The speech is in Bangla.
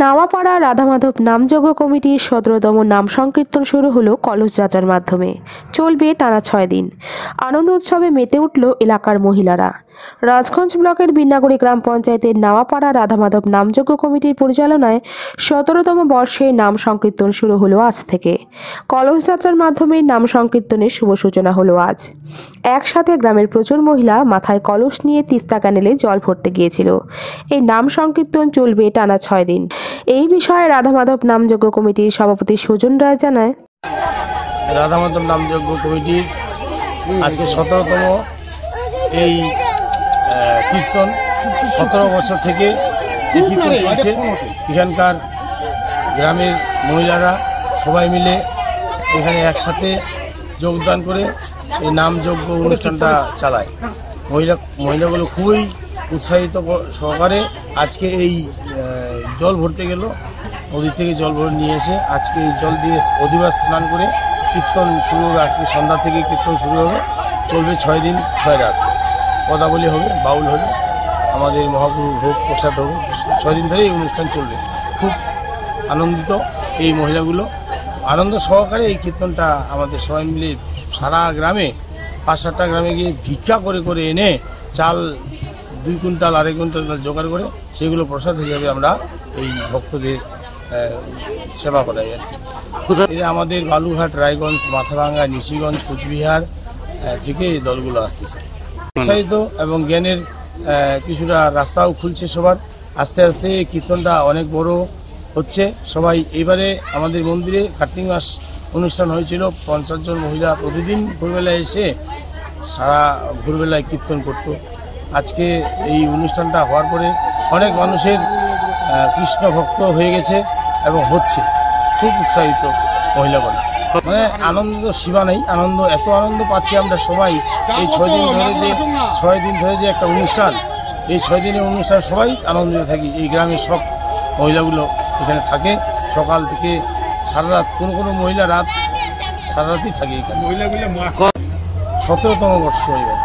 নাওয়াপাড়া রাধামাধব নামযজ্ঞ কমিটির ১৭তম নাম সংকীর্তন শুরু হলো কলস যাত্রার মাধ্যমে। চলবে টানা ৬ দিন। আনন্দ উৎসবে মেতে উঠল এলাকার মহিলারা। রাজগঞ্জ ব্লকের বিন্নাগুড়ি গ্রাম পঞ্চায়েতের নাওয়াপাড়া রাধামাধব নামযজ্ঞ কমিটির পরিচালনায় ১৭তম বর্ষে নাম সংকীর্তন শুরু হলো আজ থেকে। কলস যাত্রার মাধ্যমে নাম সংকীর্তনের শুভ সূচনা হলো আজ। একসাথে গ্রামের প্রচুর মহিলা মাথায় কলস নিয়ে তিস্তা ক্যানেলে জল ভরতে গিয়েছিল। এই নাম সংকীর্তন চলবে টানা ৬ দিন। এই বিষয়ে রাধামাধব নামযজ্ঞ কমিটির সভাপতি সুজন রায় জানায়, রাধামাধব নামযজ্ঞ কমিটির আজকে ১৭তম এই কীর্তন ১৭ বছর থেকে এই কীর্তন চলছে। এখানকার গ্রামের মহিলারা সবাই মিলে এখানে একসাথে যোগদান করে এই নামযজ্ঞ অনুষ্ঠানটা চালায়। মহিলাগুলো খুবই উৎসাহিত সহকারে আজকে এই জল ভরতে গেল, নদী থেকে জল ভরে নিয়ে এসে আজকে এই জল দিয়ে অধিবাস স্নান করে কীর্তন শুরু হবে। আজকে সন্ধ্যা থেকে কীর্তন শুরু হবে, চলবে ৬ দিন ৬ রাত। পদাবলী হবে, বাউল হবে, আমাদের মহাপ্রভু ভোগ প্রসাদ হবে। ৬ দিন ধরে এই অনুষ্ঠান চলবে। খুব আনন্দিত এই মহিলাগুলো, আনন্দ সহকারে এই কীর্তনটা আমাদের সবাই মিলে সারা গ্রামে ৫-৭টা গ্রামে গিয়ে ভিক্ষা করে করে এনে চাল ২ কুইন্টাল ২.৫ কুইন্টাল জোগাড় করে সেগুলো প্রসাদ হিসাবে আমরা এই ভক্তদের সেবা করাই আর কি। এটা আমাদের বালুঘাট, রায়গঞ্জ, মাথাভাঙ্গা, নিশিগঞ্জ, কোচবিহার থেকে এই দলগুলো আসতেছে। উৎসাহিত এবং জ্ঞানের কিছুটা রাস্তাও খুলছে সবার। আস্তে আস্তে কীর্তনটা অনেক বড় হচ্ছে। সবাই এবারে আমাদের মন্দিরে কার্তিক মাস অনুষ্ঠান হয়েছিল। ৫০ জন মহিলা প্রতিদিন ভোরবেলায় এসে সারা ভোরবেলায় কীর্তন করত। আজকে এই অনুষ্ঠানটা হওয়ার পরে অনেক মানুষের কৃষ্ণ ভক্ত হয়ে গেছে এবং হচ্ছে। খুব উৎসাহিত মহিলাগণ, মানে আনন্দ সীমা নেই। এত আনন্দ পাচ্ছি আমরা সবাই। এই ৬ দিন ধরে যে একটা অনুষ্ঠান, এই 6 দিনের অনুষ্ঠান সবাই আনন্দিত থাকি। এই গ্রামের সব মহিলাগুলো এখানে থাকে সকাল থেকে সারা রাত। কোনো মহিলা সারা রাতই থাকে এখানে। ১৭তম বর্ষ এবার।